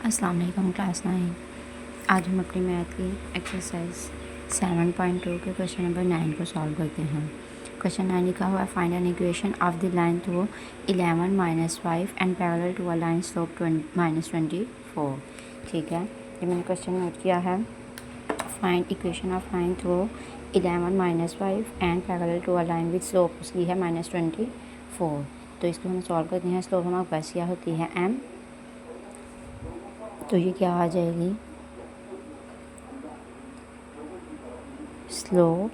अस्सलाम वालेकुम क्लास 9। आज हम अपनी मैथ की एक्सरसाइज 7.2 के क्वेश्चन नंबर 9 को सॉल्व करते हैं। क्वेश्चन 9 लिखा हुआ है, find an equation of the line through 11 - 5 and parallel to a line slope -24। ठीक है, ये मैंने क्वेश्चन नोट किया है। Find equation of line through 11 - 5 and parallel to a line with slope उसकी है -24। तो इसको हम सॉल्व करते हैं। स्लोप हमारे पास क्या होती है m, तो ये क्या आ जाएगी, slope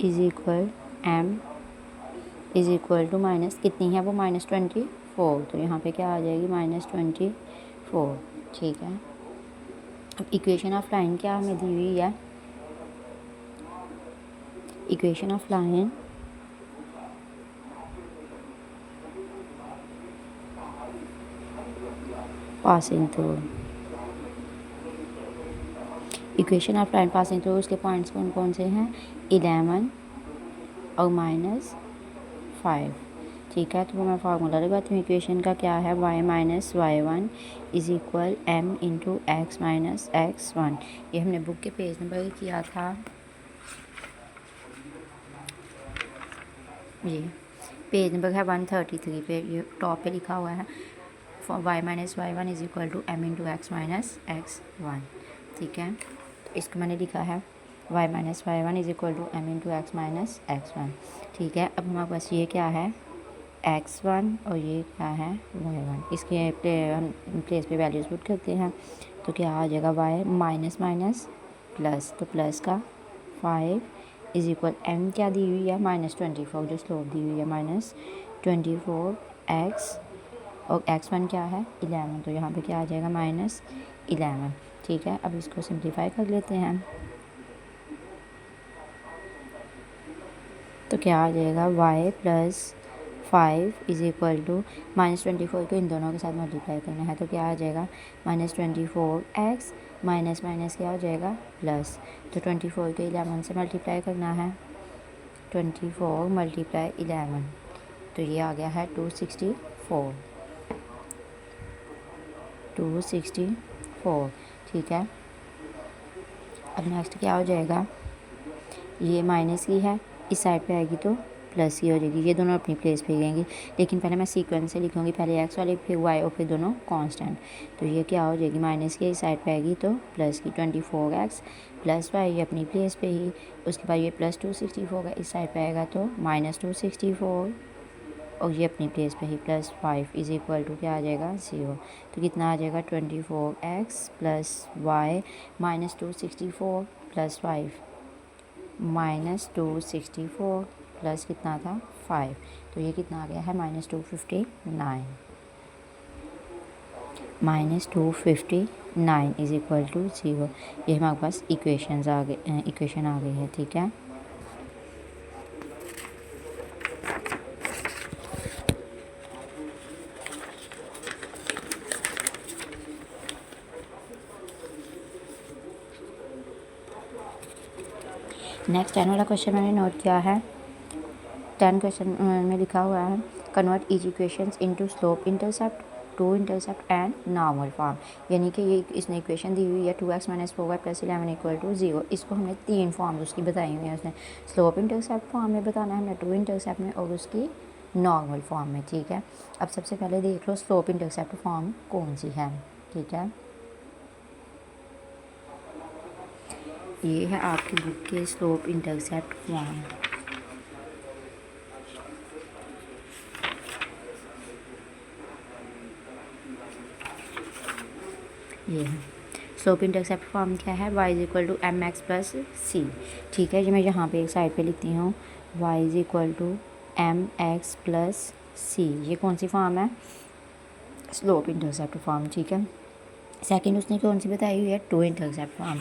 is equal m is equal to minus कितनी है वो -24। तो यहाँ पे क्या आ जाएगी -24। ठीक है, अब इक्वेशन ऑफ लाइन क्या हमें दी हुई है, equation of line passing through, equation of line passing through उसके पॉइंट्स कौन कौन से हैं, 11 और -5। ठीक है, तो मैं फार्मूला लगाती हूँ इक्वेशन का, क्या है y - y1 is equal m into x - x1। ये हमने बुक के पेज नंबर किया था, ये पेज नंबर है 133 पे, ये टॉप पे लिखा हुआ है y - y1 is equal to m into x - x1। ठीक है, तो इसको मैंने लिखा है y - y1 is equal to m into x - x1। ठीक है, अब हमारे पास ये क्या है x1 और ये क्या है y1। इसके हम प्लेस पे वैल्यूज पुट करते हैं, तो क्या आ जाएगा y माइनस माइनस प्लस, तो प्लस का 5 इज इक्वल m क्या दी हुई है -24, जो स्लोप दी हुई है -24 x, और x1 क्या है 11, तो यहाँ पे क्या आ जाएगा -11। ठीक है, अब इसको सिंप्लीफाई कर लेते हैं, तो क्या आ जाएगा y plus 5 is equal to -24 को इन दोनों के साथ मल्टीप्लाई करना है, तो क्या आ जाएगा -24x माइनस माइनस क्या हो जाएगा प्लस, तो 24 को 11 से मल्टीप्लाई करना है, 24 × 11, तो ये आ गया है 264। ठीक है, अब नेक्स्ट क्या हो जाएगा, ये माइनस की है, इस साइड पे आएगी तो प्लस की हो जाएगी, ये दोनों अपनी प्लेस पे रहेंगी। लेकिन पहले मैं सीक्वेंस से लिखूँगी, पहले एक्स वाले फिर वाई और फिर दोनों कांस्टेंट। तो ये क्या हो जाएगी, माइनस की इस साइड पे आएगी तो प्लस की 24x प्लस वाई, ये अपनी प्लेस पे ही। उसके बाद ये प्लस 264 का इस साइड पे आएगा तो -264, और ये अपनी प्लेस पे ही प्लस 5 इज इक्वल टू क्या आ जाएगा 0। तो कितना आ जाएगा 24x plus Y -264 plus 5 -264 plus कितना था 5, तो ये कितना आ गया है -259। -259 इज इक्वल टू 0। ये हमारे पास इक्वेशन आ गई है। ठीक है, नेक्स्ट 10 वाला क्वेश्चन मैंने नोट किया है। 10 क्वेश्चन में लिखा हुआ है, convert each equations into slope intercept, two intercept and normal form. यानी कि ये इसने इक्वेशन दी हुई है 2x - 4y + 11 = 0। इसको हमने 3 फॉर्म उसकी बताई हुई है, उसने स्लोप इंटरसेप्ट फॉर्म में बताना है, हमने टू इंटरसेप्ट में, और उसकी नॉर्मल फॉर्म में। ठीक है, अब सबसे पहले देख लो स्लोप इंटरसेप्ट फॉर्म कौन सी है। ठीक है, ये है आपकी बुक के स्लोप इंटरसेप्ट फॉर्म। ये है स्लोप इंटरसेप्ट फॉर्म, क्या है y = mx + c। ठीक है, जो मैं यहाँ पे एक साइड पे लिखती हूँ y = mx + c। ये कौन सी फॉर्म है, स्लोप इंटरसेप्ट फॉर्म। ठीक है, सेकंड उसने कौन सी बताई हुई है, टू इंटरसेप्ट फॉर्म।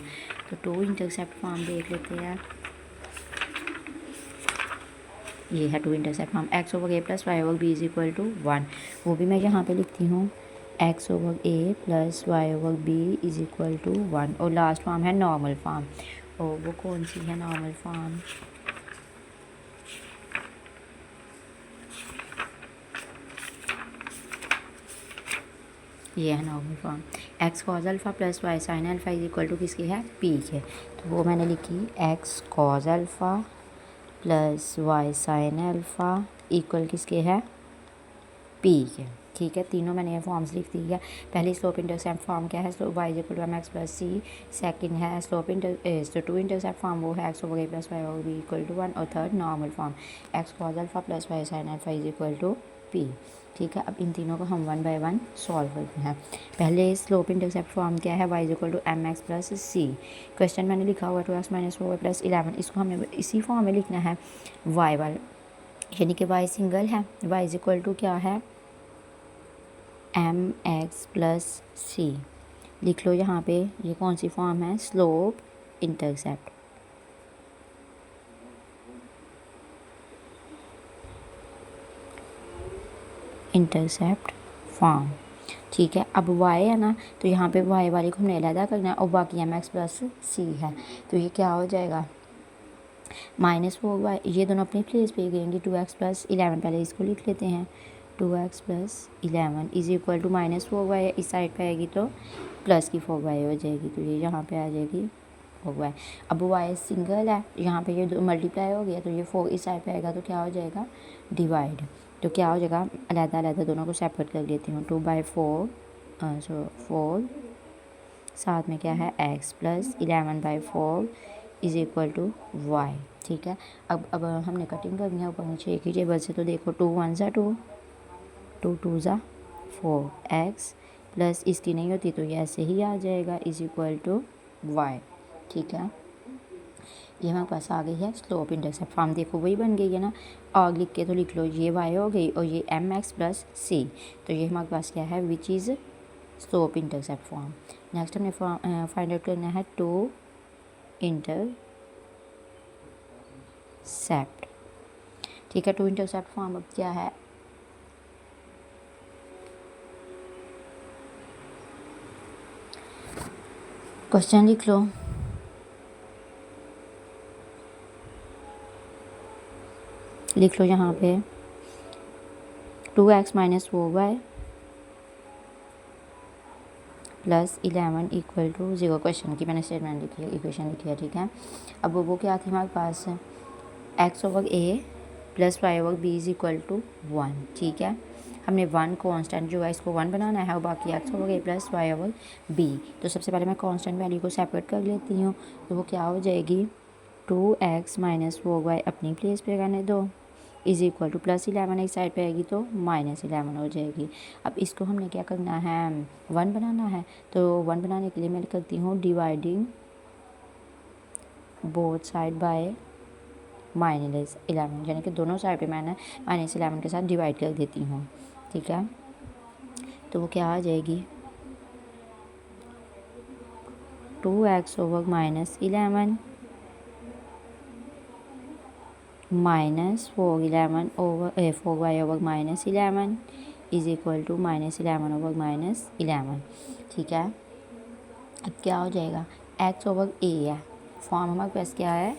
तो टू इंटरसेप्ट फॉर्म देख लेते हैं, ये है two intercept form, x/a + y/b = 1। वो भी मैं यहाँ पे लिखती हूँ x/a + y/b = 1। और लास्ट फॉर्म है नॉर्मल फॉर्म, और वो कौन सी है नॉर्मल फॉर्म, ये है normal form. X cos alpha plus Y sine alpha is equal to किसकी है, पी के। तो वो मैंने लिखी X cos alpha plus Y sine alpha equal किसके है, पी के। ठीक है, तीनों मैंने ये फॉर्म्स लिख दी है। पहली स्लोप इंटरसेप्ट फॉर्म क्या है, slope Y is equal to M x plus C. Second है स्लोप तो टू इंटरसेप्ट फॉर्म, वो है x over A plus Y over B equal to 1। और third normal form X cos alpha plus Y sine alpha is equal to P. ठीक है, अब इन तीनों को हम 1 बाय 1 सॉल्व करते हैं। पहले स्लोप इंटरसेप्ट फॉर्म क्या है, Y is equal to M x plus C. Question मैंने लिखा हुआ 2x माइनस 4y प्लस 11, इसको हमें इसी फॉर्म में लिखना है वाई वाला, यानी कि वाई सिंगल है, वाई इज इक्वल टू क्या है, एम एक्स प्लस सी। लिख लो यहाँ पे, ये कौन सी फॉर्म है, स्लोप इंटरसेप्ट। Intercept form. ठीक है, अब y है ना, तो यहाँ पे y वाली को हमने अलहदा करना है, और बाकी एम एक्स प्लस सी है, तो ये क्या हो जाएगा, -4y, ये दोनों अपनी प्लेस पे गएंगे। 2x प्लस 11, पहले इसको लिख लेते हैं, 2x plus 11 is equal to -4y, इस साइड पे आएगी तो प्लस की 4y हो जाएगी, तो ये यहाँ पे आ जाएगी 4y। अब y सिंगल है, यहाँ पे ये मल्टीप्लाई हो गया, तो ये 4 इस साइड पे आएगा तो क्या हो जाएगा, डिवाइड। तो क्या हो जाएगा, अलहदा अलहदा दोनों को सेपरेट कर लेती हूँ। 2/4 4, साथ में क्या है x plus 11/4 is equal to y। ठीक है, अब हमने कटिंग करनी है ऊपर नीचे एक ही टेबल से, तो देखो 2 1 ज़ा 2, 2 2 ज़ा 4, x प्लस इसकी नहीं होती तो ये ऐसे ही आ जाएगा इज इक्वल टू y। ठीक है, ये हमारे पास आ गई है स्लोप इंटरसेप्ट फॉर्म। देखो वही बन गई है ना, और लिख के तो लिख लो, ये y हो गई और ये एम एक्स प्लस सी, तो ये हमारे पास क्या है, which is slope intercept form. Next हमने फाइंड आउट करना है टू इंटरसेप्ट। ठीक है, टू इंटरसेप्ट फॉर्म अब क्या है, क्वेश्चन लिख लो, लिख लो यहाँ पे 2x minus 4y plus 11 equal to 0। Question की मैंने स्टेटमेंट लिखी है, इक्वेशन लिखी है। ठीक है, अब वो क्या थी हमारे पास, x over a plus Y over b is equal to 1। ठीक है, हमने 1 कांस्टेंट जो है इसको 1 बनाना है, और बाकी x over a plus Y over b। तो सबसे पहले मैं कांस्टेंट वैल्यू को सेपरेट कर लेती हूँ, तो वो क्या हो जाएगी, 2x माइनस 4y अपनी प्लेस पे रहने दो इज इक्वल टू प्लस 11 एक साइड पे आएगी तो -11 हो जाएगी। अब इसको हमने क्या करना है, 1 बनाना है, तो 1 बनाने के लिए मैं करती हूँ डिवाइडिंग बोथ साइड बाय -11, यानी कि दोनों साइड पे मैंने -11 के साथ डिवाइड कर देती हूँ। ठीक है, तो वो क्या आ जाएगी, 2x over -11 -4y over -11 is equal to -11 over -11। ठीक है, अब क्या हो जाएगा, x ओवर a है, फॉर्म हमारे पास क्या है,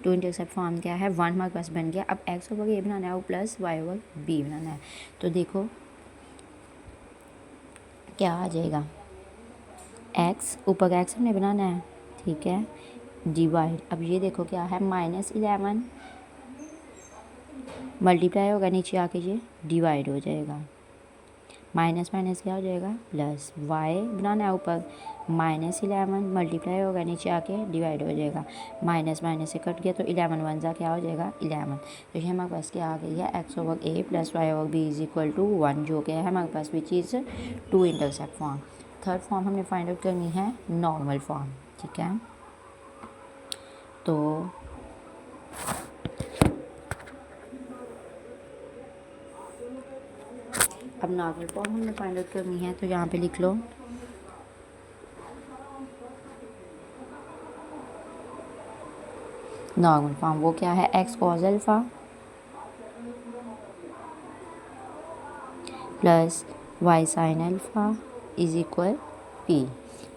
टू इंटरसेप्ट फॉर्म क्या है, 1 हमारे पास बन गया। अब x ओवर a बनाना है और प्लस y ओवर b बनाना है, तो देखो क्या आ जाएगा, x ऊपर x हमने बनाना है। ठीक है, डिवाइड, अब ये देखो क्या है, -11 मल्टीप्लाई होगा, नीचे आके ये डिवाइड हो जाएगा, माइनस माइनस क्या हो जाएगा, प्लस y बनाना है ऊपर, -11 मल्टीप्लाई होगा, नीचे आके डिवाइड हो जाएगा, माइनस माइनस से कट गया तो 11 1 जा क्या हो जाएगा, 11। तो ये हमारे पास क्या आ गई है, x over a plus Y over b is equal to 1, जो क्या है हमारे पास which is two intercept form. Third form हमने फाइंड आउट करनी है नॉर्मल फॉर्म। ठीक है, तो अब नॉर्मल फॉर्म हमने फाइंड आउट करनी है, तो यहाँ पे लिख लो, नॉर्मल फॉर्म वो क्या है, x cos alpha plus y sign alpha is equal p।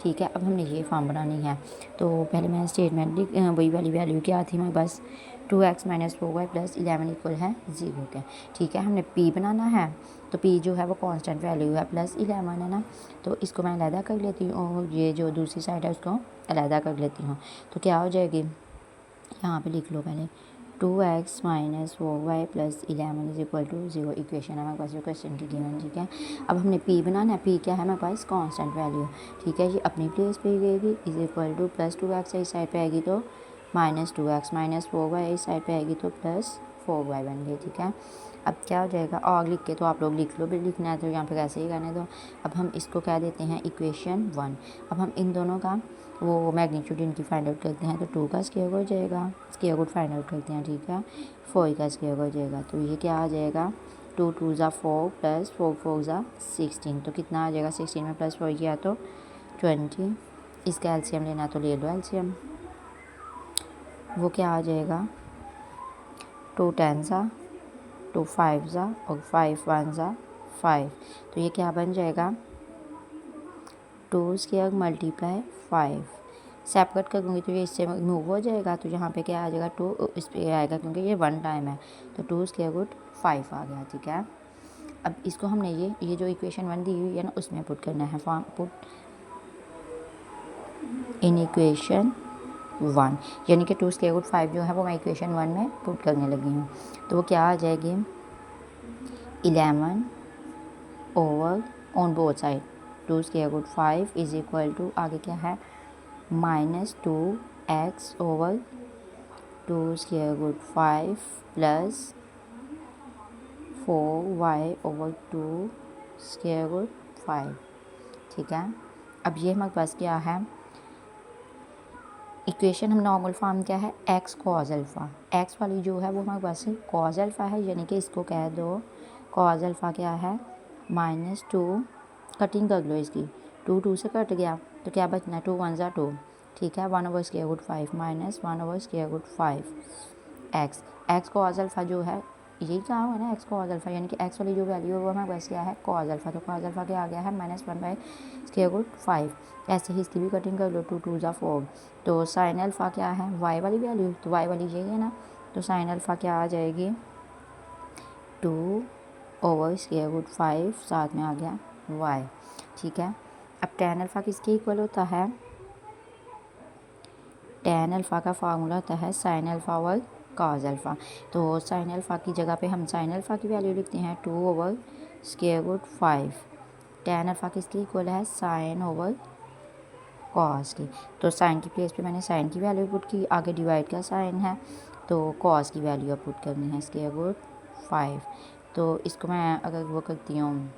ठीक है, अब हमने ये फॉर्म बनानी है, तो पहले मैं स्टेटमेंट वही वाली वैल्यू क्या थी हमारे पास, 2x minus 4y plus 11 equal है 0 के। ठीक है, हमने p बनाना है, तो p जो है वो कांस्टेंट वैल्यू है प्लस 11 है ना, तो इसको मैं अलहदा कर लेती हूँ और ये जो दूसरी साइड है उसको अलहदा कर लेती हूँ। तो क्या हो जाएगी, यहाँ पे लिख लो पहले 2x minus 4y plus 11 is equal to 0 equation है हमारे पास जो क्वेश्चन की गिवन। ठीक है, अब हमने p बनाना है, p क्या है हमारे पास कांस्टेंट वैल्यू। ठीक है, ये अपनी प्लेस पे गएगी is equal to plus 2x इस साइड पे आएगी तो माइनस 2x माइनस 4y इस साइड पे आएगी तो प्लस 4y बन गई। ठीक है, अब क्या हो जाएगा, और लिख के तो आप लोग लिख लो, भी लिखना है तो यहाँ पे कैसे ही करने दो। अब हम इसको कह देते हैं इक्वेशन 1। अब हम इन दोनों का वो मैग्नीट्यूड इनकी फाइंड आउट करते हैं, तो 2 का स्क्वायर हो जाएगा, स्क्वायर रूट फाइंड आउट करते हैं। ठीक है, 4 का स्क्वायर हो जाएगा, तो ये क्या आ जाएगा 2 2 ज़ा 4 प्लस 4 4 ज़ा 16, तो कितना आ जाएगा 16 में प्लस 4 किया तो 20। इसका एलसीएम लेना तो ले लो एलसीएम, वो क्या आ जाएगा 2 10 ज़ा 2 5 ज़ा और 5 1 ज़ा 5, तो ये क्या बन जाएगा 2 स्क्वायर मल्टीप्लाई 5। सेपरेट करूँगी तो ये इससे मूव हो जाएगा, तो यहाँ पे क्या आ जाएगा 2 इस पर आएगा क्योंकि ये 1 टाइम है, तो 2 स्क्वायर रूट 5 आ गया। ठीक है, अब इसको हमने ये जो इक्वेशन 1 दी हुई है ना उसमें पुट करना है, फॉर्म पुट इन इक्वेशन 1, यानी कि 2 स्क्वायर रूट 5 जो है वो मैं इक्वेशन 1 में पुट करने लगी हूँ, तो वो क्या आ जाएगी 11 over on both side 2 square root 5 is equal to आगे क्या है minus 2x over 2 square root 5 plus 4y over 2 square root 5। ठीक है, अब ये हमारे पास क्या है इक्वेशन, हम नॉर्मल फॉर्म क्या है x कॉज अल्फ़ा, x वाली जो है वो हमारे पास कॉज अल्फ़ा है, यानी कि इसको कह दो कॉज अल्फ़ा क्या है -2, कटिंग कर लो इसकी, 2 2 से कट गया तो क्या बचना 2 1 ज़ा 2। ठीक है, 1 over square root 5 minus 1 over square root 5 x cos alpha जो है यही कहा हुआ है ना, x कॉज अल्फ़ा, यानी कि x वाली जो वैल्यू है वो हमारे पास क्या है कॉज अल्फ़ा, तो कॉज अल्फ़ा क्या आ गया है -1 बाई स्क्वायर रूट 5। ऐसे ही इसकी भी कटिंग कर लो 2 2 ज़ा 4, तो साइन अल्फ़ा क्या है y वाली वैल्यू, तो y वाली यही है ना, तो साइन अल्फ़ा क्या आ जाएगी 2 ओवर स्क्वायर रूट 5 साथ में आ गया y। ठीक है, अब tan अल्फ़ा किसके इक्वल होता है, tan अल्फ़ा का फार्मूला होता है sine alpha over cos alpha, तो साइन अल्फ़ा की जगह पे हम साइन अल्फ़ा की वैल्यू लिखते हैं 2 over square root 5। tan alpha किसके इक्वल है साइन ओवर कॉस की, तो साइन की प्लेस पे मैंने साइन की वैल्यू पुट की, आगे डिवाइड का साइन है तो कॉस की वैल्यू पुट करनी है स्क्वायर रूट 5। तो इसको मैं अगर वो करती हूँ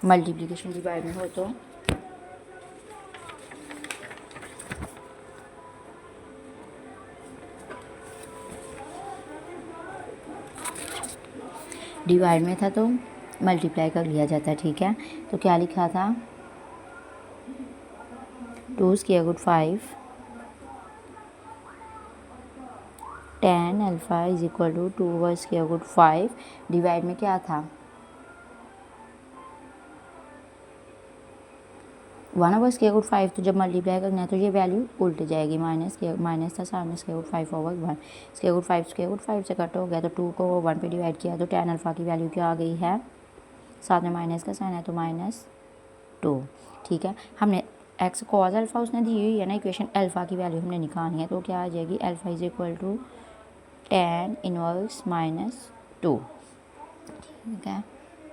मल्टीप्लिकेशन डिवाइड में हो तो डिवाइड में था तो मल्टीप्लाई कर लिया जाता है। ठीक है, तो क्या लिखा था 2 square root 5 tan alpha is equal to 2 over square root 5, divide में क्या था 1 ओवर स्क्वायर रूट 5, तो जब मल्टीप्लाई करना है तो ये वैल्यू उल्ट जाएगी, माइनस था सामने square root 5 over 1, square root 5 से कट हो गया तो 2 को 1 पे डिवाइड किया तो tan अल्फ़ा की वैल्यू क्या आ गई है, साथ में माइनस का साइन है तो -2। ठीक है, हमने x कॉज अल्फ़ा उसने दी हुई है ना इक्वेशन, अल्फ़ा की वैल्यू हमने निकालनी है, तो क्या आ जाएगी alpha is equal to tan inverse -2। ठीक है,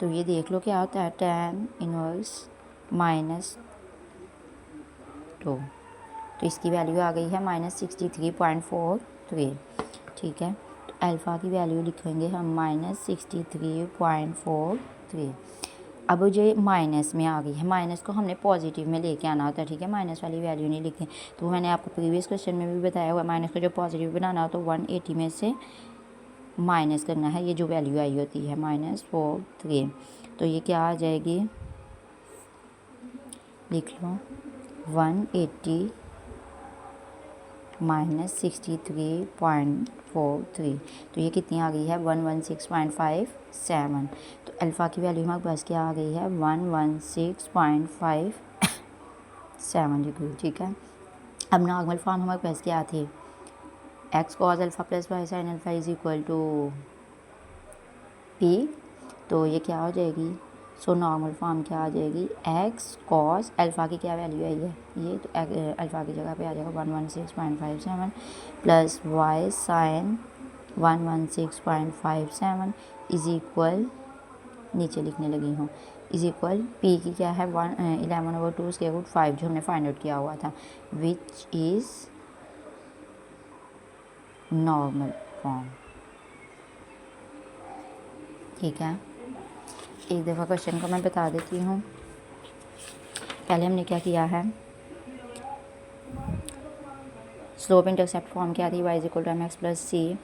तो ये देख लो क्या होता है tan इनवर्स -2, तो इसकी वैल्यू आ गई है -63.43। ठीक है, तो अल्फ़ा की वैल्यू लिखेंगे हम -63.43। अब जो माइनस में आ गई है, माइनस को हमने पॉजिटिव में लेके आना होता है। ठीक है, माइनस वाली वैल्यू नहीं लिखी, तो मैंने आपको प्रीवियस क्वेश्चन में भी बताया हुआ, माइनस को जो पॉजिटिव बनाना हो तो 180 में से माइनस करना है, ये जो वैल्यू आई होती है -43, तो ये क्या आ जाएगी लिख लो 180 -63.43, तो ये कितनी आ गई है 116.57। तो अल्फ़ा की वैल्यू हमारे पास क्या आ गई है 116.57 डिग्री। ठीक है, अब नॉर्मल फॉर्म हमारे पास क्या थी x cos alpha plus Y sine alpha is equal to p, तो ये क्या हो जाएगी, सो नॉर्मल फॉर्म क्या आ जाएगी, एक्स कॉस अल्फ़ा की क्या वैल्यू आई है, ये तो अल्फ़ा की जगह पे आ जाएगा 116.57 plus Y sine 116.57 is equal, नीचे लिखने लगी हूँ, इज इक्वल पी की क्या है 11/2 स्क्वायर रूट 5 जो हमने फाइंड आउट किया हुआ था, विच इज़ नॉर्मल फॉर्म। ठीक है, एक दफ़ा क्वेश्चन को मैं बता देती हूँ। पहले हमने क्या किया है, स्लोप इंटरसेप्ट फॉर्म क्या थी, y is equal to M x plus c,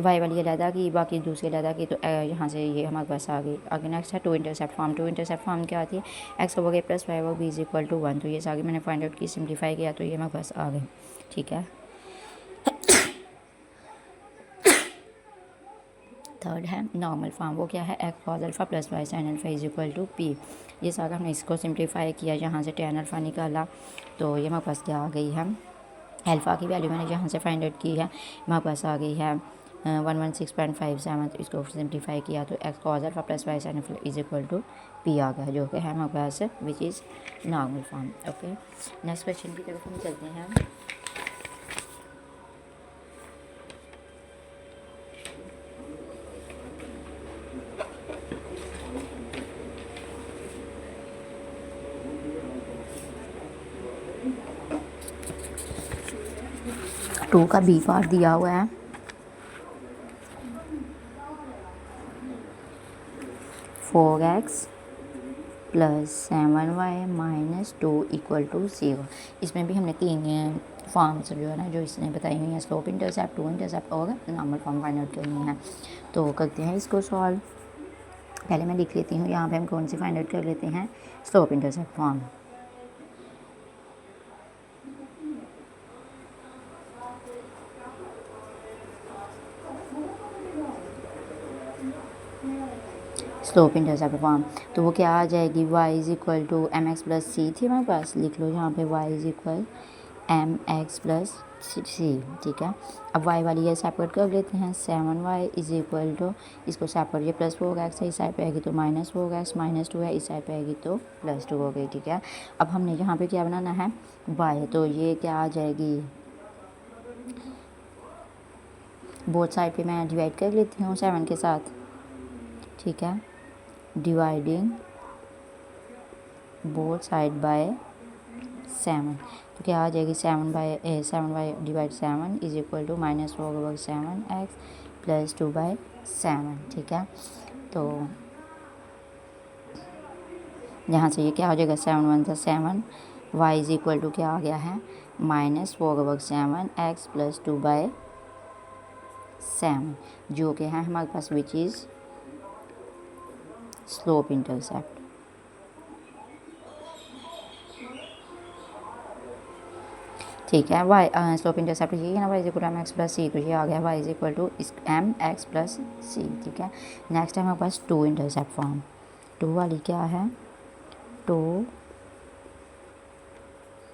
y वाली अलहदा की, बाकी दूसरी अलहदा की, तो यहाँ से ये हमारे पास आ गई। आगे नेक्स्ट है two intercept form. Two intercept form क्या आती है, x over A plus Y over B is equal to 1, तो ये आगे मैंने फाइंड आउट की, सिंप्लीफाई किया, तो ये हमारे पास आ गई। ठीक है, थर्ड है नॉर्मल फॉर्म, वो क्या है, x cos alpha plus Y sine alpha is equal to p. ये सारा हमने इसको सिंप्लीफाई किया, यहाँ से टेन अल्फ़ा निकाला, तो ये हमारे पास क्या आ गई है, अल्फ़ा की वैल्यू मैंने जहाँ से फाइंड आउट की है हमारे पास आ गई है 116.57, तो इसको सिंप्लीफाई किया तो X cos alpha plus Y sine alpha is equal to P आ गया, जो कि है हमारे पास which is normal form. Okay, next question की तरफ हम चलते हैं। टू का बी पार्ट दिया हुआ है, four x plus 7y minus 2 equal to 0। इसमें भी हमने तीन फॉर्म्स जो है ना जो इसने बताई हुई है, स्लोप इंटरसेप्ट, टू इंटरसेप्ट और नॉर्मल फॉर्म फाइंड आउट करनी है। तो करते हैं इसको सॉल्व। पहले मैं लिख लेती हूँ, यहाँ पे हम कौन सी फाइंड आउट कर लेते हैं, slope intercept form. Slope intercept form, तो वो क्या आ जाएगी, y is equal to M x plus C थी हमारे पास, लिख लो यहाँ पे y is equal M x plus C. ठीक है, अब y वाली ये सेपरेट कर लेते हैं, 7y इज इक्वल टू, इसको सेपरेट, ये प्लस 4x है, इस साइड पे आएगी तो माइनस 4x, माइनस 2 है, इस साइड पे आएगी तो प्लस 2 हो गई। ठीक है, अब हमने यहाँ पे क्या बनाना है, y, तो ये क्या आ जाएगी, बोथ साइड पे मैं डिवाइड कर लेती हूँ 7 के साथ। ठीक है, डिवाइडिंग बोथ साइड बाय 7, तो क्या आ जाएगी, 7y divide 7 is equal to minus 4/7x plus 2/7। ठीक है, तो यहाँ से ये क्या हो जाएगा, 7 1 सा 7, y इज इक्वल टू क्या आ गया है, माइनस 4/7x प्लस 2/7, जो कि है हमारे पास विच इज़ स्लोप इंटरसेप्ट। ठीक है, वाई स्लोप इंटरसेप्ट ये है ना, Y is equal to M x plus C, तो ये आ गया Y is equal to M x plus C. ठीक है, नेक्स्ट है हमारे पास टू इंटरसेप्ट फॉर्म। टू वाली क्या है, टू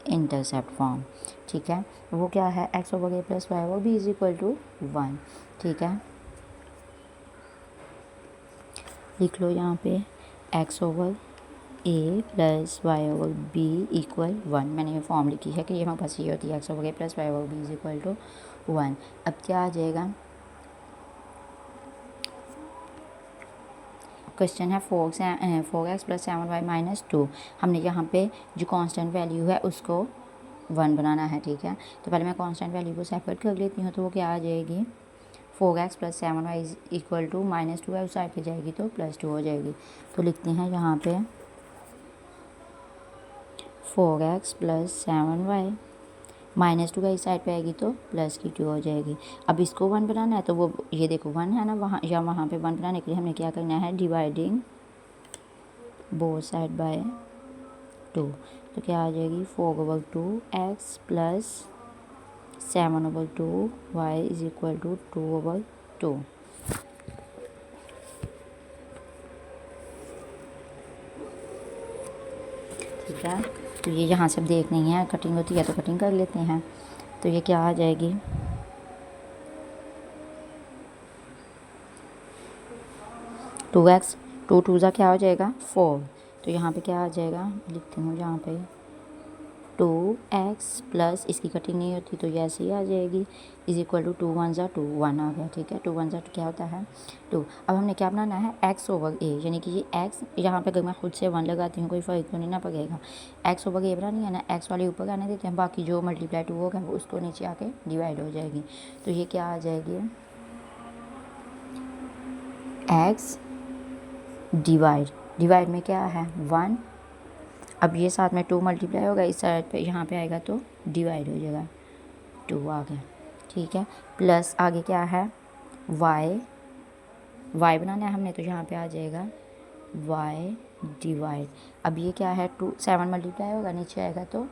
इंटरसेप्ट फॉर्म। ठीक है, वो क्या है, x over A plus Y over B is equal to 1। ठीक है, लिख लो यहाँ पे एक्स ओवर ए plus Y over B equal 1। मैंने ये फॉर्म लिखी है कि ये हमारे पास ये होती है, x over A plus Y over B is equal to 1। अब क्या आ जाएगा, क्वेश्चन है 4x प्लस 7y माइनस 2। हमने यहाँ पे जो कांस्टेंट वैल्यू है उसको 1 बनाना है। ठीक है, तो पहले मैं कांस्टेंट वैल्यू को सेपरेट कर लेती हूँ, तो वो क्या आ जाएगी, 4x plus 7y is equal to minus 2 है, उस साइड पे जाएगी तो प्लस 2 हो जाएगी। तो लिखते हैं यहाँ पे 4x प्लस 7y माइनस 2 का इस साइड पे आएगी तो प्लस की 2 हो जाएगी। अब इसको 1 बनाना है, तो वो ये देखो 1 है ना, वहाँ या वहाँ पे 1 बनाने के लिए हमने क्या करना है, डिवाइडिंग बोथ साइड बाय 2, तो क्या आ जाएगी 4/2x plus 7/2y is equal to 2/2। ठीक है, तो ये यहाँ से अब देख नहीं है, कटिंग होती है तो कटिंग कर लेते हैं। तो ये क्या आ जाएगी, 2x, 2 क्या हो जाएगा 4, तो यहाँ पे क्या आ जाएगा, लिखती हूँ यहाँ पे 2x प्लस इसकी कटिंग नहीं होती तो ये ऐसे ही आ जाएगी, इज इक्वल टू 2 1 = 2, 1 आ गया, ठीक है। 2 1 = क्या होता है 2। अब हमने क्या बनाना है x/a, यानी कि ये x यहाँ पे अगर मैं खुद से 1 लगाती हूँ कोई फ़र्क तो नहीं ना पड़ेगा। x/a बनानी है ना, x वाले ऊपर आने देते हैं, बाकी जो मल्टीप्लाई 2 होगा वो उसको नीचे आके डिवाइड हो जाएगी, तो ये क्या आ जाएगी x डिवाइड में क्या है 1। अब ये साथ में 2 मल्टीप्लाई होगा इस साइड पे, यहाँ पे आएगा तो डिवाइड हो जाएगा, 2 आ गया, ठीक है। प्लस आगे क्या है y बनाना है हमने, तो यहाँ पे आ जाएगा y डिवाइड। अब ये क्या है 2 7 मल्टीप्लाई होगा नीचे आएगा तो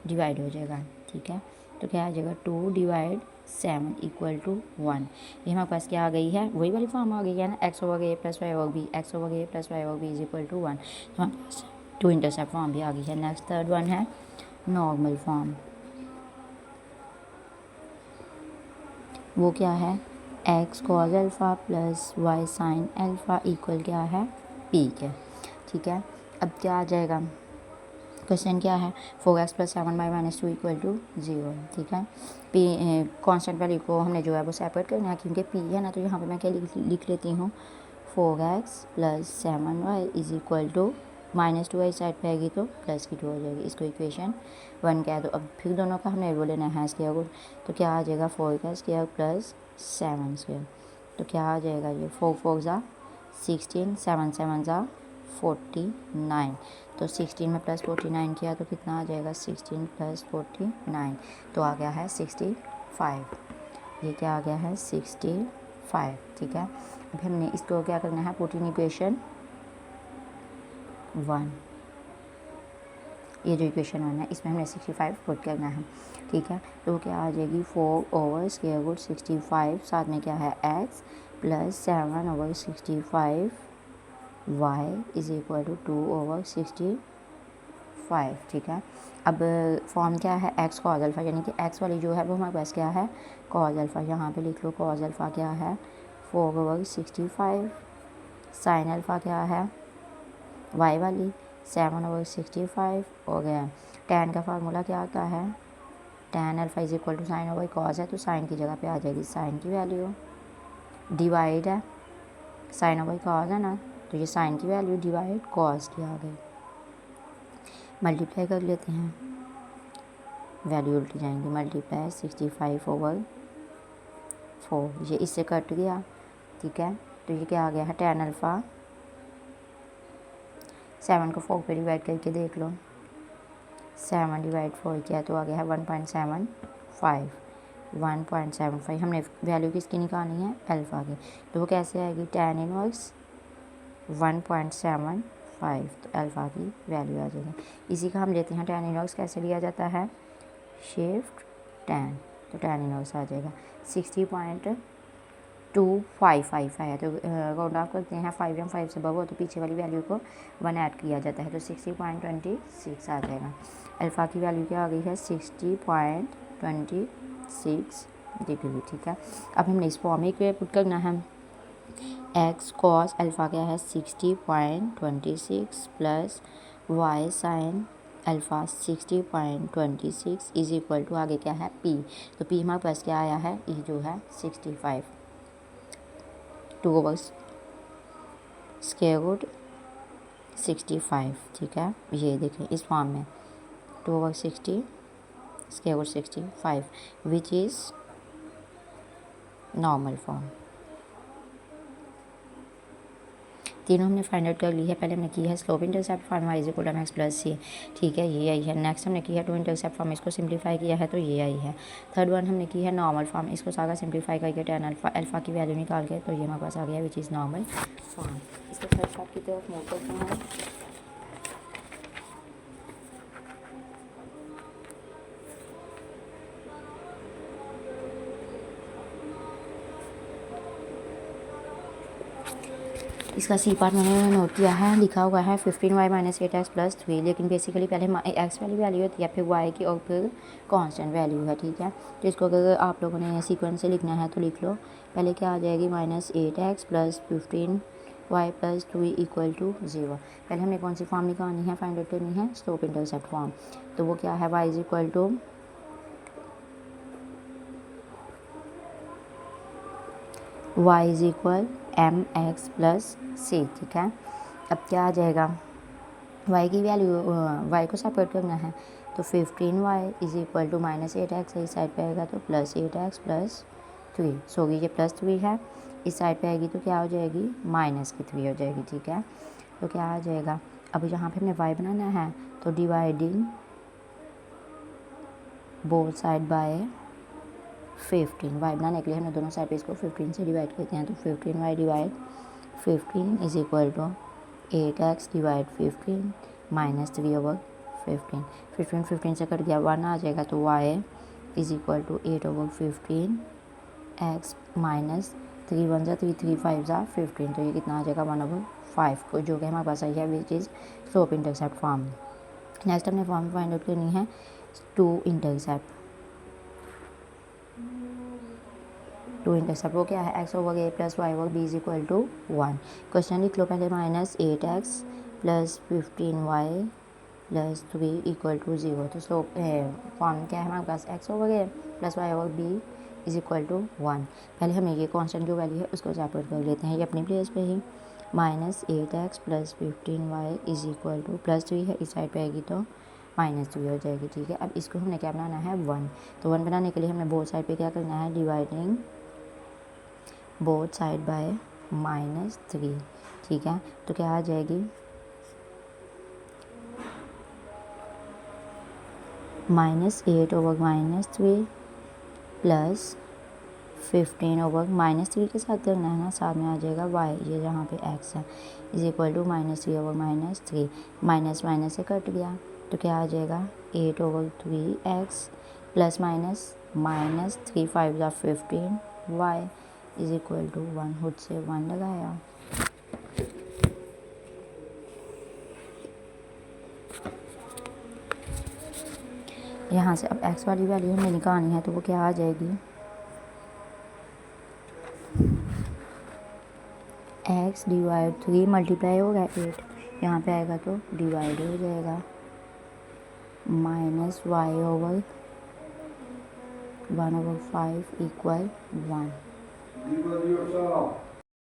डिवाइड हो जाएगा, ठीक है। तो क्या आ जाएगा 2 डिवाइड 7 इक्वल टू 1। ये हमारे पास क्या आ गई है, वही वाली फॉर्म आ गई है ना, x/a plus y/b, x/a plus y/b is equal to 1। हमारे पास 2 इंटरसेप्ट फॉर्म भी आ गई है। नेक्स्ट थर्ड वन है नॉर्मल फॉर्म। वो क्या है x cos alpha plus y sin alpha equal क्या है p के, ठीक है। अब क्या आ जाएगा, क्वेश्चन क्या है 4x plus 7y - 2 equal to 0, ठीक है। p कॉन्स्टेंट वैल्यू को हमने जो है वो सेपरेट करना है, क्योंकि p है ना, तो यहाँ पे मैं क्या लिख लेती हूँ 4x plus 7y is equal to -2 इस साइड पे आएगी तो प्लस की 2 हो जाएगी, इसको इक्वेशन 1 क्या है। तो अब फिर दोनों का हमने वो लेना है स्क्वायर रूट, तो क्या आ जाएगा 4 का स्क्वायर प्लस 7 स्क्वायर, तो क्या आ जाएगा ये 4 4 = 16, 7 7 = 49, तो 16 में प्लस 49 किया तो कितना आ जाएगा 16 प्लस 49, तो आ गया है 65। ये क्या आ गया है 65, ठीक है। अब हमने इसको क्या करना है पुट इन इक्वेशन 1, ये जो इक्वेशन 1 है इसमें हमने 65 पुट करना है, ठीक है। तो क्या आ जाएगी 4/65, साथ में क्या है x plus 7/65 y is equal to 2/65, ठीक है। अब फॉर्म क्या है x cos अल्फ़ा, यानी कि x वाली जो है वो हमारे पास क्या है cos अल्फ़ा, यहाँ पे लिख लो cos अल्फ़ा क्या है 4/65, sin अल्फ़ा क्या है y वाली 7/65 हो गया। tan का फार्मूला क्या आता है tan alpha is equal to sin cos है, तो sin की जगह पे आ जाएगी sin की वैल्यू, डिवाइड है sin cos है ना, तो ये sin की वैल्यू डिवाइड cos की आ गई, मल्टीप्लाई कर लेते हैं, वैल्यू उल्टी जाएंगी, मल्टीप्लाई 65/4, ये इससे कट गया, ठीक है। तो ये क्या आ गया है tan अल्फ़ा, 7 को 4 पे डिवाइड करके देख लो, 7 डिवाइड 4 किया तो आ गया है 1.75, हमने वैल्यू किसकी निकालनी है अल्फ़ा की, तो वो कैसे आएगी tan इनवर्स 1.75, तो अल्फ़ा की वैल्यू आ जाएगी। इसी का हम लेते हैं tan इनवर्स कैसे लिया जाता है शिफ्ट tan, तो tan इनवर्स आ जाएगा 60.255 है, तो राउंड ऑफ करते हैं 5 या 5 से बबो तो पीछे वाली वैल्यू को 1 ऐड किया जाता है, तो 60.26 आ जाएगा। अल्फ़ा की वैल्यू क्या आ गई है 60.26 डिग्री, ठीक है। अब हमने इस फॉर्म में पुट करना है x cos अल्फ़ा क्या है 60.26 plus y sin alpha 60.26 is equal to आगे क्या है p, तो p हमारे पास क्या आया है ये जो है 65, 2/√65, ठीक है। ये देखें इस फॉर्म में 2/60 विच इज़ नॉर्मल फॉर्म। तीनों हमने फाइंड आउट कर ली है। पहले हमने की है slope intercept form y equal to mx plus c, ठीक है, ये आई है। नेक्स्ट हमने की है टू इंटरसेप्ट फॉर्म, इसको सिंप्लीफाई किया है तो ये आई है। थर्ड वन हमने की है नॉर्मल फॉर्म, इसको सारा सिंप्लीफाई करके tan अल्फ़ा की वैल्यू निकाल के तो ये हमारे पास आ गया विच इज़ नॉर्मल फॉर्म। इसको फर्स्ट पार्ट की तरफ मूव करते हैं। इसका सी पार्ट मैंने नोट किया है, लिखा हुआ है 15y - 8x प्लस 3, लेकिन बेसिकली पहले x वाली वैल्यू होती है फिर y की और फिर कांस्टेंट वैल्यू है, ठीक है। तो इसको अगर आप लोगों ने सीक्वेंस से लिखना है तो लिख लो, पहले क्या आ जाएगी -8x plus 15 y plus 2 equal to 0। पहले हमने कौन सी फॉर्म निकालनी है, फाइंड आउट करनी है, स्लोप इंटरसेप्ट फॉर्म। तो वो क्या है, Y is equal to Y is equal M x plus C. ठीक है, अब क्या आ जाएगा, y की वैल्यू y को सेपरेट करना है, तो 15y is equal to -8x इस साइड पे आएगा तो +8x प्लस 3। सो ये +3 है, इस साइड पे आएगी तो क्या हो जाएगी, -3 हो जाएगी। ठीक है, तो क्या आ जाएगा, अब यहाँ पे हमें y बनाना है, तो dividing both side by 15, y बनाने के लिए हमने दोनों साइड पे इसको 15 से डिवाइड करते हैं, तो 15y divide 15 is equal to 8x divide 15 -3/15। 15 से कट गया, 1 आ जाएगा, तो y is equal to 8/15 x minus 3 1 जा 3 3 5 जा 15, तो ये कितना आ जाएगा 1/5 को, जो कि हमारे पास आई है which is slope intercept form. Next हमने फॉर्म फाइंड आउट करनी है टू इंटरसेप्ट। वो क्या है, x/a plus y/b is equal to 1। Question लिख लो पहले, -8x plus 15y plus 3 equal to 0। तो स्लोप फॉर्म क्या है हमारे पास, x/a plus y/b is equal to 1। पहले हमें ये कॉन्स्टेंट जो वैल्यू है उसको सेपरेट कर लेते हैं, ये अपनी प्लेस पे ही, -8x plus 15y is equal to +3 है, इस साइड पे आएगी तो -3 हो जाएगी। ठीक है, अब इसको हमने क्या बनाना है, 1। तो 1 बनाने के लिए हमने बोथ साइड पे क्या करना है, डिवाइडिंग बोथ साइड बाय -3। ठीक है, तो क्या आ जाएगी, -8/-3 प्लस 15/-3 के साथ करना है ना, साथ में आ जाएगा y, ये जहाँ पे x है, is equal to -3/-3, minus minus से कट गया, तो क्या आ जाएगा 8/3x प्लस माइनस 3 5 जा 15 y इज इक्वल टू 1, खुद से 1 लगाया। यहाँ से अब x वाली वैल्यू हमें निकालनी है, तो वो क्या आ जाएगी, x डिवाइड 3 मल्टीप्लाई होगा 8, यहाँ पे आएगा तो डिवाइड हो जाएगा, -y/1/5 इक्वल 1।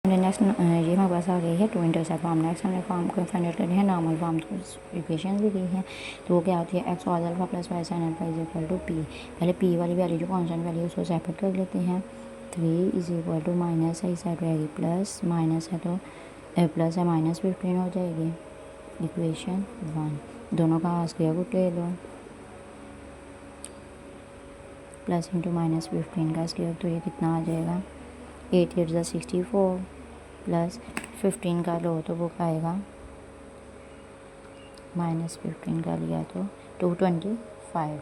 नेक्स्ट ये हमारे पास आ गई है टू इंटरसेप्ट फॉर्म। नेक्स्ट हमने फॉर्म को फाइंड आउट करनी है, नॉर्मल फॉर्म को इक्वेशन दी गई है, तो वो क्या होती है, x cos alpha plus y sin alpha is equal to p। पहले p वाली वैल्यू जो कॉन्स्टेंट वैल्यू उसको सेपरेट कर लेते हैं, 3 इज इक्वल टू माइनस है, इस साइड रहेगी प्लस, माइनस है तो प्लस है -15 हो जाएगी, इक्वेशन 1। दोनों का स्क्वायर रूट ले लो, प्लस इंटू -15 का स्क्वायर, तो ये कितना आ जाएगा, 8 8 जा 64 प्लस 15 का लो तो वो क्या आएगा, -15 का लिया तो 225,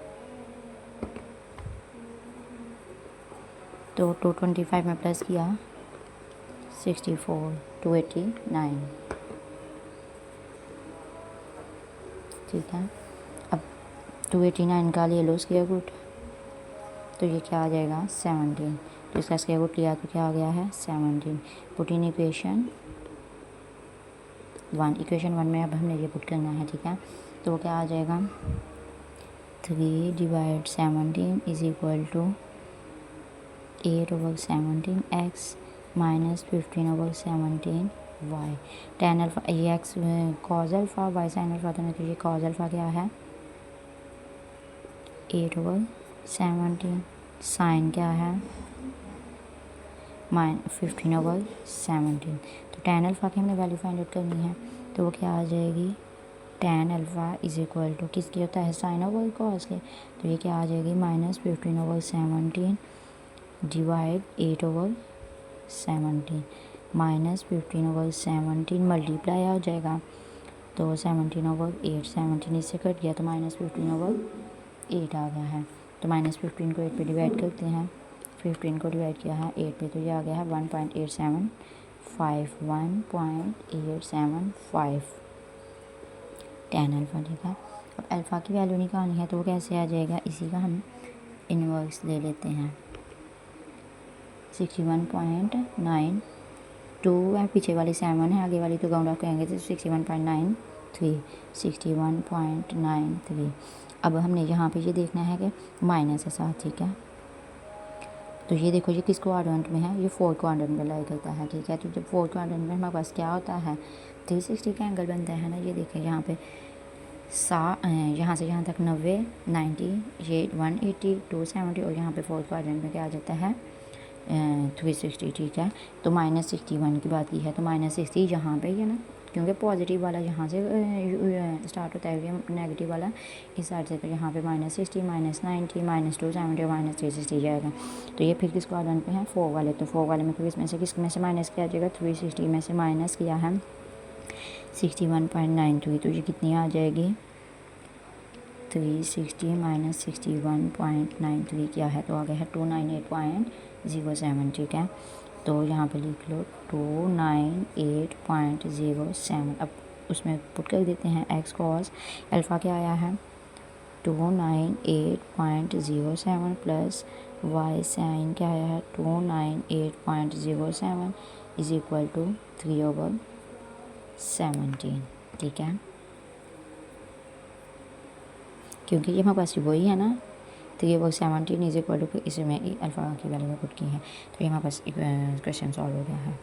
तो 225 में प्लस किया 64 289। ठीक है, अब 289 का ले लो स्क्वायर रूट, तो ये क्या आ जाएगा 17, तो इसका स्क्वायर रूट लिया तो क्या आ गया है 17। पुट इन इक्वेशन 1, इक्वेशन 1 में अब हमने ये पुट करना है। ठीक है, तो वो क्या आ जाएगा, 3 divide 17 is equal to 8/17 x minus 15/17 y। tan alpha ये x cos alpha, y sin alpha, तो ये cos अल्फा क्या है 8/17, साइन क्या है -15/17। तो tan अल्फा की हमने वैल्यू फाइंड आउट करनी है, तो वो क्या आ जाएगी, tan alpha is equal to किसकी होता है, साइन ओवर कॉस के, तो ये क्या आ जाएगी -15/17 डिवाइड 8/17, -15/17 मल्टीप्लाई आ जाएगा, तो 17/8, 17 इससे कट गया तो -15/8 आ गया है, तो -15 को 8 पे डिवाइड करते हैं, 15 को डिवाइड किया है 8 पे, तो ये आ गया है 1.875 1.875 tan अल्फा। ठीक है, अब अल्फ़ा की वैल्यू निकालनी है, तो वो कैसे आ जाएगा, इसी का हम इनवर्स ले लेते हैं, 61.9 2 है, पीछे वाली 7 है, आगे वाली तो काउंट ऑफ करेंगे तो 61.93। अब हमने यहाँ पे ये देखना है कि माइनस है साथ, ठीक है। तो ये देखो ये किस क्वाड्रेंट में है, ये 4 क्वाड्रेंट में लाई करता है, ठीक है। तो जब 4 क्वाड्रेंट में हमारे पास क्या होता है, 360 का एंगल बनता है ना। ये देखिए यहाँ पे यहाँ से यहाँ तक 90, 90, ये 180, 270 और यहाँ पे 4 क्वाड्रेंट में क्या आ जाता है 360, ठीक है। तो -61 की बात की है, तो -60 यहाँ पे है ना, क्योंकि पॉजिटिव वाला यहाँ से स्टार्ट होता है, नेगेटिव वाला इस साइड से, तो यहाँ पे -60, -90, -270 और -360 जाएगा। तो ये फिर किस क्वाड्रेंट पे है, 4 वाले। तो 4 वाले में फिर इसमें से किस में से माइनस किया जाएगा, 360 में से माइनस किया है 61.93। तो ये कितनी आ जाएगी, 360 - 61.93 क्या है, तो आ गया है 298.07, ठीक है। तो यहाँ पे लिख लो 298.07। अब उसमें पुट कर देते हैं एक्स कॉस अल्फ़ा क्या आया है 298.07 प्लस वाई साइन क्या आया है 298.07 इज इक्वल टू 3/17, ठीक है। क्योंकि ये हमारे पास वही है ना, तो ये वो 17 इज इक्वल टू इसमें अल्फ़ा की वैल्यू पुट की है, तो ये हमारे पास क्वेश्चन सॉल्व हो गया है।